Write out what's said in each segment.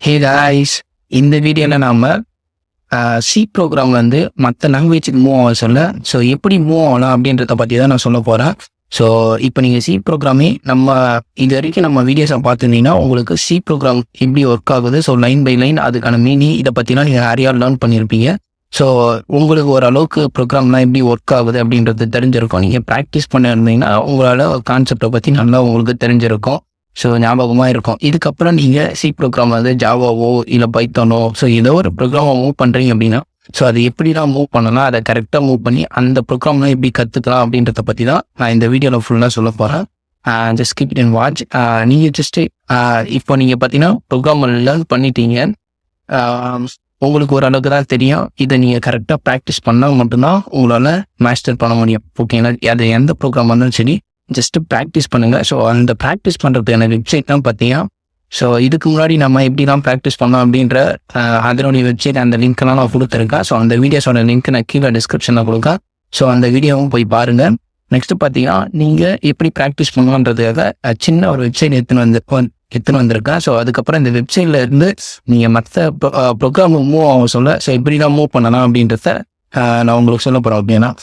Hey guys, இந்த வீடியோவில் நாம் சி ப்ரோக்ராம் வந்து மற்ற லாங்குவேஜுக்கு மூவ் ஆக சொல்ல. ஸோ எப்படி மூவ் ஆகலாம் அப்படின்றத பற்றி தான் நான் சொல்ல போகிறேன். ஸோ இப்போ நீங்கள் சி ப்ரோக்ராமே இது வரைக்கும் நம்ம வீடியோஸை பார்த்துருந்தீங்கன்னா உங்களுக்கு சி ப்ரோக்ராம் எப்படி ஒர்க் ஆகுது, ஸோ லைன் பை லைன் அதுக்கான மீனிங் இதை பற்றிலாம் நீங்கள் நிறையா லேர்ன் பண்ணியிருப்பீங்க. ஸோ உங்களுக்கு ஓரளவுக்கு ப்ரோக்ராம்லாம் எப்படி ஒர்க் ஆகுது அப்படின்றது தெரிஞ்சிருக்கும். நீங்கள் ப்ராக்டிஸ் பண்ணியிருந்தீங்கன்னா உங்களால் கான்செப்டை பற்றி நல்லா உங்களுக்கு தெரிஞ்சிருக்கும். ஸோ ஞாபகமாக இருக்கும். இதுக்கப்புறம் நீங்கள் சி ப்ரோக்ராம் வந்து ஜாவாவோ இல்லை பைத்தானோ ஸோ ஏதோ ஒரு ப்ரோக்ராமை மூவ் பண்ணுறீங்க அப்படின்னா ஸோ அது எப்படிலாம் மூவ் பண்ணலாம், அதை கரெக்டாக மூவ் பண்ணி அந்த ப்ரோக்ராம்லாம் எப்படி கற்றுக்கலாம் அப்படின்றத பற்றி தான் நான் இந்த வீடியோவில் ஃபுல்லாக சொல்ல போகிறேன். Just keep it and watch. நீங்கள் ஜஸ்ட்டு இப்போ நீங்கள் பார்த்தீங்கன்னா ப்ரோக்ராம் லேர்ன் பண்ணிட்டீங்க, உங்களுக்கு ஓரளவுக்கு தான் தெரியும். இதை நீங்கள் கரெக்டாக ப்ராக்டிஸ் பண்ணால் மட்டும்தான் உங்களால் மாஸ்டர் பண்ண முடியும். ஓகேங்களா? அது எந்த ப்ரோக்ராம் வந்தாலும் சரி, ஜஸ்ட்டு ப்ராக்டிஸ் பண்ணுங்கள். ஸோ அந்த ப்ராக்டிஸ் பண்ணுறதுக்கான வெப்சைட் தான் பார்த்தீங்கன்னா, ஸோ இதுக்கு முன்னாடி நம்ம எப்படிலாம் ப்ராக்டிஸ் பண்ணோம் அப்படின்ற அதனுடைய வெப்சைட் அந்த லிங்க்லாம் நான் கொடுத்துருக்கேன். ஸோ அந்த வீடியோஸோட லிங்க் நான் கீழே டிஸ்கிரிப்ஷனில் கொடுக்கேன். ஸோ அந்த வீடியோவும் போய் பாருங்கள். நெக்ஸ்ட்டு பார்த்தீங்கன்னா நீங்கள் எப்படி ப்ராக்டிஸ் பண்ணலான்றதுக்காக சின்ன ஒரு வெப்சைட் எடுத்துன்னு வந்திருக்கேன். ஸோ அதுக்கப்புறம் இந்த வெப்சைட்டில் இருந்து நீங்கள் மற்ற ப்ரோக்ராம் மூவ் ஆக சொல்ல ஸோ எப்படிலாம் மூவ் பண்ணலாம் அப்படின்றத நான் உங்களுக்கு சொல்ல போகிறேன். ஓகேங்களா?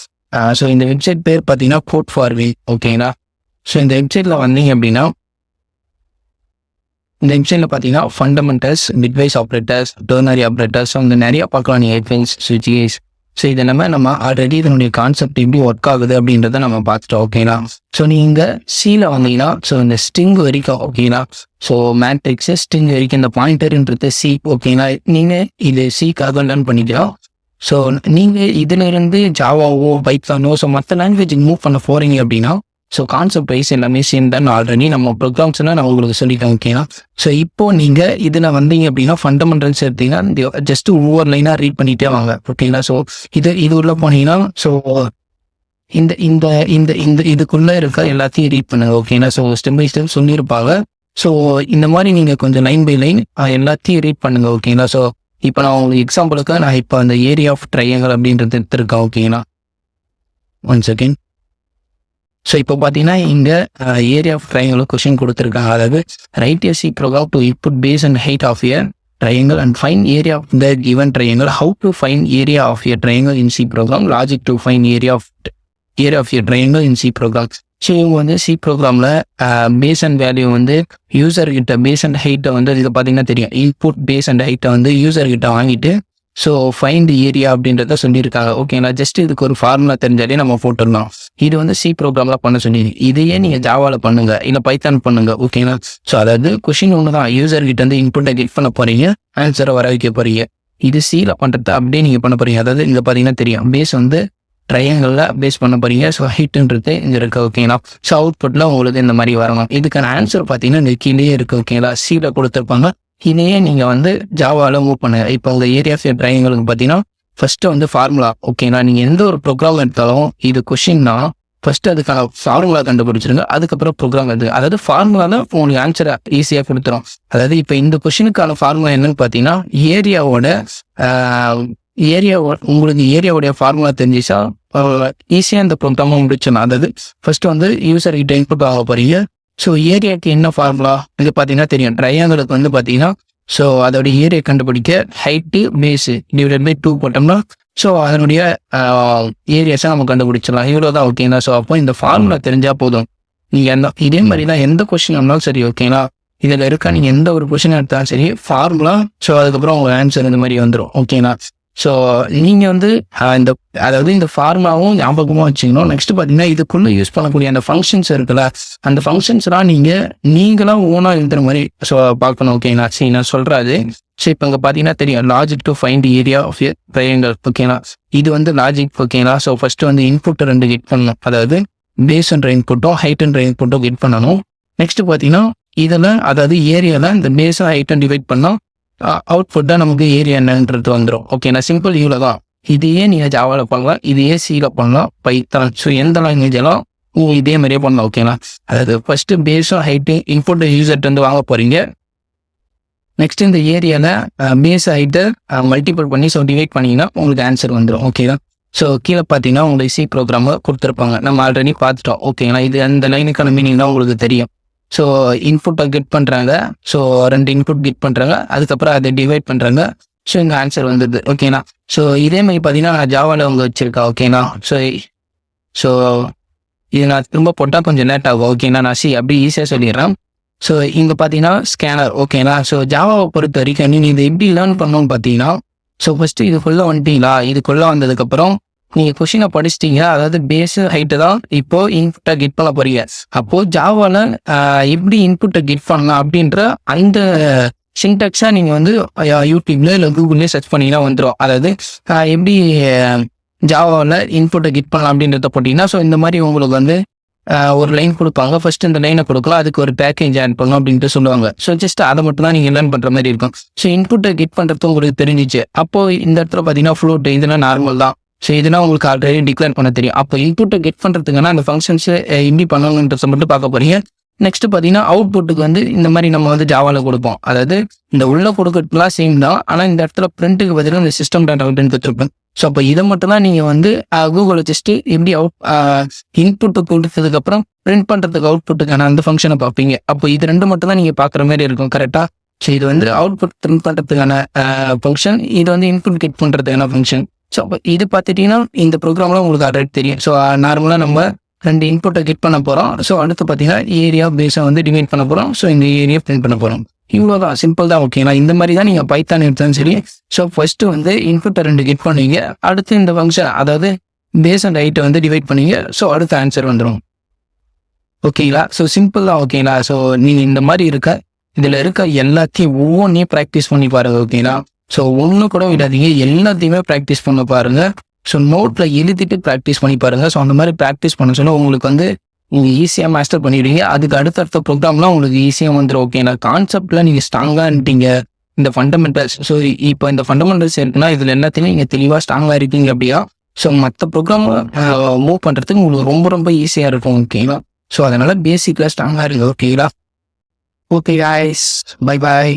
ஸோ இந்த வெப்சைட் பேர் பார்த்தீங்கன்னா கோட் ஃபார் வே. ஓகேங்களா? ஸோ இந்த வெப்சைட்டில் வந்தீங்க அப்படின்னா இந்த வெப்சைட்டில் பார்த்தீங்கன்னா fundamentals, bitwise operators, ternary operators, so இந்த நிறையா பார்க்கலாம். நீங்கள் ஹெட்ஃபைன்ஸ், ஸ்விட்ச். ஸோ இதை நம்ம ஆல்ரெடி இதனுடைய கான்செப்ட் எப்படி ஒர்க் ஆகுது அப்படின்றத நம்ம பார்த்துட்டோம். ஓகேங்களா? ஸோ நீங்கள் சியில் வந்தீங்கன்னா ஸோ இந்த ஸ்ட்ரிங் வரைக்கும், ஓகேங்களா, ஸோ மேட்ரிக்ஸு ஸ்ட்ரிங் வரைக்கும் இந்த பாயிண்டர்ன்றது சி. ஓகேங்களா? நீங்கள் இது சிக்காக லேர்ன் பண்ணிக்கலாம். ஸோ நீங்கள் இதிலிருந்து ஜாவாவோ பைத்தானோ ஸோ மற்ற லாங்குவேஜுக்கு மூவ் பண்ண போகிறீங்க அப்படின்னா ஸோ கான்செப்ட் வைஸ் எல்லாமே சேம் தான். ஆல்ரெடி நம்ம ப்ரோக்ராம்ஸ்லாம் நான் உங்களுக்கு சொல்லிட்டேன். ஓகேங்களா? ஸோ இப்போது நீங்கள் இதில் வந்தீங்க அப்படின்னா ஃபண்டமெண்டல்ஸ் எடுத்தீங்கன்னா ஜஸ்ட்டு ஒவ்வொரு லைனாக ரீட் பண்ணிகிட்டே வாங்க. ஓகேங்களா? ஸோ இது உள்ள போனீங்கன்னா ஸோ இந்த இந்த இந்த இந்த இதுக்குள்ளே இருக்க எல்லாத்தையும் ரீட் பண்ணுங்க. ஓகேங்களா? ஸோ ஸ்டெப் பை ஸ்டெப் சொல்லியிருப்பாங்க. ஸோ இந்த மாதிரி நீங்கள் கொஞ்சம் லைன் பை லைன் எல்லாத்தையும் ரீட் பண்ணுங்கள். ஓகேங்களா? ஸோ இப்போ நான் உங்களுக்கு எக்ஸாம்பிளுக்கு நான் இப்போ அந்த ஏரியா ஆஃப் ட்ரையாங்கிள் அப்படின்றது எடுத்துருக்கேன். ஓகேங்களா? One second. ஸோ இப்போ பார்த்தீங்கன்னா இங்கே ஏரியா ஆஃப் ட்ரையாங்கிள் கொஸ்டின் கொடுத்துருக்காங்க. அதாவது write a C program to input base and height of a triangle and find area of the given triangle. How to find area of a triangle in C program. Logic to find area of a triangle in C program. So இவங்க வந்து C ப்ரோக்ராமில் base and value வந்து user கிட்ட base and ஹைட்டை வந்து இதை பார்த்தீங்கன்னா தெரியும். இன்புட் பேஸ் அண்ட் ஹைட்டை வந்து யூசர் கிட்ட வாங்கிட்டு ஸோ ஃபைண்ட் ஏரியா அப்படின்றத சொல்லியிருக்காங்க. ஓகேங்களா? ஜஸ்ட் இதுக்கு ஒரு ஃபார்முலா தெரிஞ்சாலே நம்ம போட்டுடலாம். இது வந்து சி ப்ரோக்ராமில் பண்ண சொல்லிடுங்க. இதையே நீங்கள் ஜாவாவில் பண்ணுங்க, இல்லை பைத்தான் பண்ணுங்க. ஓகேங்களா? ஸோ அதாவது கொஷின் ஒன்று தான், யூசர் கிட்ட வந்து இன்புட்டை கெட் பண்ண போறீங்க, ஆன்சரை வர வைக்க போறீங்க. இது சியில் பண்ணுறது அப்படியே நீங்கள் பண்ண போறீங்க. அதாவது இங்கே பார்த்தீங்கன்னா தெரியும், பேஸ் வந்து ட்ரையாங்கிளில் பேஸ் பண்ண போறீங்க. ஸோ ஹைட்டுன்றது இங்கே இருக்கு. ஓகேங்களா? ஸோ அவுட்புட்டில் உங்களுக்கு இந்த மாதிரி வரணும். இதுக்கான ஆன்சர் பார்த்தீங்கன்னா இந்த கீழே இருக்குது. ஓகேங்களா? சியில் கொடுத்துருப்பாங்க. இதையே நீங்கள் வந்து ஜாவாவில் மூவ் பண்ணுங்க. இப்போ உங்கள் ஏரியா ஆஃப் ட்ரையாங்கிளுக்கு பார்த்தீங்கன்னா ஃபர்ஸ்ட்டு வந்து ஃபார்முலா. ஓகேங்களா? நீங்கள் எந்த ஒரு ப்ரோக்ராம் எடுத்தாலும் இது கொஷின்னா ஃபர்ஸ்ட்டு அதுக்கான ஃபார்முலா கண்டுபிடிச்சிருங்க, அதுக்கப்புறம் ப்ரோக்ராம் எடுத்து. அதாவது ஃபார்முலா தான் உங்களுக்கு ஆன்சரை ஈஸியாக கொடுத்துரும். அதாவது இப்போ இந்த கொஷினுக்கான ஃபார்முலா என்னன்னு பார்த்தீங்கன்னா உங்களுக்கு ஏரியாவுடைய ஃபார்முலா தெரிஞ்சிச்சா ஈஸியாக இந்த ப்ரோக்ராமை முடிச்சிடலாம். அதாவது ஃபர்ஸ்ட் வந்து யூசர் கிட்ட இன்புட் ஆக போறீங்க. ஸோ ஏரியாவுக்கு என்ன ஃபார்முலா இது பார்த்தீங்கன்னா தெரியும். ட்ரையாங்கிளுக்கு வந்து பார்த்தீங்கன்னா ஸோ அதோடைய ஏரியா கண்டுபிடிக்க ஹைட்டு பேஸு டிவைடட் பை 2 போட்டோம்னா ஸோ அதனுடைய ஏரியாஸை நம்ம கண்டுபிடிச்சிடலாம். இவ்வளோ தான். ஓகேங்களா? ஸோ அப்போ இந்த ஃபார்முலா தெரிஞ்சால் போதும். நீங்கள் இதே மாதிரி தான் எந்த கொஸ்டின் இருந்தாலும் சரி. ஓகேங்களா? இதில் இருக்கா நீங்கள் எந்த ஒரு கொஸ்டின் எடுத்தாலும் சரி, ஃபார்முலா ஸோ அதுக்கப்புறம் உங்கள் ஆன்சர் இந்த மாதிரி வந்துடும். ஓகேங்களா? ஸோ நீங்கள் வந்து இந்த ஃபார்முலாவும் ஞாபகமாக வச்சுக்கணும். நெக்ஸ்ட் பார்த்தீங்கன்னா இதுக்குள்ளே யூஸ் பண்ணக்கூடிய அந்த ஃபங்க்ஷன்ஸ் இருக்குல்ல, அந்த ஃபங்க்ஷன்ஸ்லாம் நீங்களாம் ஓனாக எழுதுற மாதிரி ஸோ பார்க்கணும். ஓகேங்களா? சரி, நான் சொல்கிறாது. ஸோ இப்போ இங்கே பார்த்தீங்கன்னா தெரியும், logic to find area of a triangle. ஓகேங்களா? இது வந்து லாஜிக். ஓகேங்களா? ஸோ ஃபர்ஸ்ட்டு வந்து இன்புட்டை 2 கெட் பண்ணணும். அதாவது பேஸ் என்ற இன்புட்டும் ஹைட் என்ற இன்புட்டும் கெட் பண்ணணும். நெக்ஸ்ட் பார்த்தீங்கன்னா இதில் அதாவது ஏரியாவில் இந்த பேஸும் ஹைட்டும் டிவைட் பண்ணால் அவுட்புட்டாக நமக்கு ஏரியா என்னன்றது வந்துடும். ஓகேண்ணா? சிம்பிள். இவ்வளோ தான். இதையே நீங்கள் ஜாவாவில் பண்ணலாம், இதையே சியில் பண்ணலாம், பைத்தான் ஸோ எந்த லாங்குவேஜெல்லாம் இதே மாதிரியே பண்ணலாம். ஓகேங்களா? அதாவது ஃபர்ஸ்ட்டு பேஸும் ஹைட்டு இன்புட்டு யூசர்ட்டு வந்து வாங்க போகிறீங்க. நெக்ஸ்ட் இந்த ஏரியாவில் பேஸ் ஹைட்டை மல்டிபிள் பண்ணி ஸோ டிவைட் பண்ணிங்கன்னா உங்களுக்கு ஆன்சர் வந்துடும். ஓகேங்களா? ஸோ கீழே பார்த்தீங்கன்னா உங்களுக்கு சி ப்ரோக்ராமை கொடுத்துருப்பாங்க. நம்ம ஆல்ரெடி பார்த்துட்டோம். ஓகேங்களா? இது அந்த லைனுக்கான மீனிங் தான் உங்களுக்கு தெரியும். ஸோ இன்புட்டை கெட் பண்ணுறாங்க. ஸோ 2 இன்புட் கெட் பண்ணுறாங்க. அதுக்கப்புறம் அதை டிவைட் பண்ணுறாங்க. ஸோ இங்கே ஆன்சர் வந்துடுது. ஓகேண்ணா. ஸோ இதே மாதிரி பார்த்தீங்கன்னா நான் ஜாவாவில் அவங்க வச்சுருக்கா. ஓகேண்ணா. ஸோ இது நான் திரும்ப போட்டால் கொஞ்சம் லேட் ஆகும். ஓகேண்ணா. நான் அப்படி ஈஸியாக சொல்லிடுறேன். ஸோ இங்கே பார்த்தீங்கன்னா ஸ்கேனர். ஓகேண்ணா. ஸோ ஜாவாவை பொறுத்த வரைக்கும் நீங்கள் இதை எப்படி லேர்ன் பண்ணணும்னு பார்த்தீங்கன்னா, ஸோ ஃபஸ்ட்டு இதுக்குள்ளே வந்துட்டீங்களா, இதுக்குள்ளே வந்ததுக்கப்புறம் நீங்கள் கொஷினை படிச்சிட்டீங்க. அதாவது பேஸு ஹைட்டு தான் இப்போது இன்புட்டை கெட் பண்ண போறீங்க. அப்போது ஜாவாவில் எப்படி இன்புட்டை கெட் பண்ணலாம் அப்படின்ற அந்த சின்டாக்ஸாக நீங்கள் வந்து யூடியூப்ல இல்லை கூகுள்லேயே சர்ச் பண்ணிங்கன்னா வந்துடும். அதாவது எப்படி ஜாவாவில் இன்புட்டை கெட் பண்ணலாம் அப்படின்றத போட்டிங்கன்னா, ஸோ இந்த மாதிரி உங்களுக்கு வந்து ஒரு லைன் கொடுப்பாங்க. ஃபர்ஸ்ட் இந்த லைனை கொடுக்கலாம், அதுக்கு ஒரு பேக்கேஜ் ஆட் பண்ணணும் அப்படின்ட்டு சொல்லுவாங்க. ஸோ ஜஸ்ட் அதை மட்டும் தான் நீங்கள் லேர்ன் பண்ணுற மாதிரி இருக்கும். ஸோ இன்புட்டை கெட் பண்ணுறது உங்களுக்கு தெரிஞ்சிச்சு. அப்போது இந்த இடத்துல பார்த்தீங்கன்னா ஃப்ளோட் இதெல்லாம் நார்மல் தான். ஸோ இதெல்லாம் உங்களுக்கு ஆல்ரெடி டிக்ளேர் பண்ண தெரியும். அப்போ இன்புட்டை கெட் பண்ணுறதுக்கான அந்த ஃபங்க்ஷன்ஸ் எப்படி பண்ணணுன்றதை மட்டும் பார்க்க போறீங்க. நெக்ஸ்ட் பார்த்தீங்கன்னா அவுட்புட்டுக்கு வந்து இந்த மாதிரி நம்ம வந்து ஜாவாவில் கொடுப்போம். அதாவது இந்த உள்ள கொடுக்கறதுலாம் சேம் தான். ஆனால் இந்த இடத்துல பிரிண்ட்டுக்கு பதிலாக இந்த சிஸ்டம் டாட் அவுட்னு கொடுத்துருப்பேன். ஸோ அப்போ இதை மட்டும் தான் நீங்கள் வந்து கூகுளில் ஜஸ்ட்டு எப்படி இன்புட்டு கொடுத்ததுக்கப்புறம் பிரிண்ட் பண்ணுறதுக்கு அவுட்புட்டுக்கான அந்த ஃபங்க்ஷனை பார்ப்பீங்க. அப்போ இது 2 மட்டும் தான் நீங்கள் பார்க்குற மாதிரி இருக்கும். கரெக்டாக. ஸோ இது வந்து அவுட்புட் பிரிண்ட் பண்ணுறதுக்கான ஃபங்க்ஷன், இது வந்து இன்புட் கெட் பண்ணுறதுக்கான ஃபங்க்ஷன். ஸோ அப்போ இது பார்த்துட்டிங்கன்னா இந்த ப்ரோக்ராம்லாம் உங்களுக்கு ஆல்ரெடி தெரியும். ஸோ நார்மலாக நம்ம 2 இன்புட்டை கெட் பண்ண போகிறோம். ஸோ அடுத்து பார்த்தீங்கன்னா ஏரியா பேஸை வந்து டிவைட் பண்ண போகிறோம். ஸோ இந்த ஏரியா பிரிண்ட் பண்ண போகிறோம். இவ்வளோதான், சிம்பிள் தான். ஓகேங்களா. இந்த மாதிரி தான் நீங்கள் பைத்தான் எடுத்தாலும் சரி. ஸோ ஃபர்ஸ்ட்டு வந்து இன்புட்டை 2 கெட் பண்ணுவீங்க. அடுத்து இந்த ஃபங்க்ஷன் அதாவது பேஸ் அண்ட் ஹைட்டை வந்து டிவைட் பண்ணுவீங்க. ஸோ அடுத்த ஆன்சர் வந்துடும். ஓகேங்களா. ஸோ சிம்பிள் தான். ஓகேங்களா. ஸோ நீங்கள் இந்த மாதிரி இதில் இருக்க எல்லாத்தையும் ஒவ்வொன்றையும் ப்ராக்டிஸ் பண்ணி பாருங்கள். ஓகேங்களா. ஸோ ஒன்று கூட விடாதீங்க, எல்லாத்தையுமே ப்ராக்டிஸ் பண்ண பாருங்கள். ஸோ நோட்டில் எழுதிட்டு ப்ராக்டிஸ் பண்ணி பாருங்கள். ஸோ அந்த மாதிரி ப்ராக்டிஸ் பண்ண சொல்ல உங்களுக்கு வந்து நீங்கள் ஈஸியாக மாஸ்டர் பண்ணிடுவீங்க. அதுக்கு அடுத்தடுத்த ப்ரோக்ராம்லாம் உங்களுக்கு ஈஸியாக வந்துடும். ஓகேங்களா. கான்செப்டில் நீங்கள் ஸ்ட்ராங்காக இருந்தீங்க. இந்த ஃபண்டமெண்டல்ஸ், ஸோ இப்போ இந்த ஃபண்டமெண்டல்ஸ் இருக்குன்னா இதில் எல்லாத்தையுமே நீங்கள் தெளிவாக ஸ்ட்ராங்காக இருக்கீங்க அப்படியா. ஸோ மற்ற ப்ரோக்ராம் மூவ் பண்ணுறதுக்கு உங்களுக்கு ரொம்ப ரொம்ப ஈஸியாக இருக்கும். ஓகேங்களா. ஸோ அதனால் பேசிக்கில் ஸ்ட்ராங்காக இருக்குது. ஓகேங்களா. Okay guys, bye bye.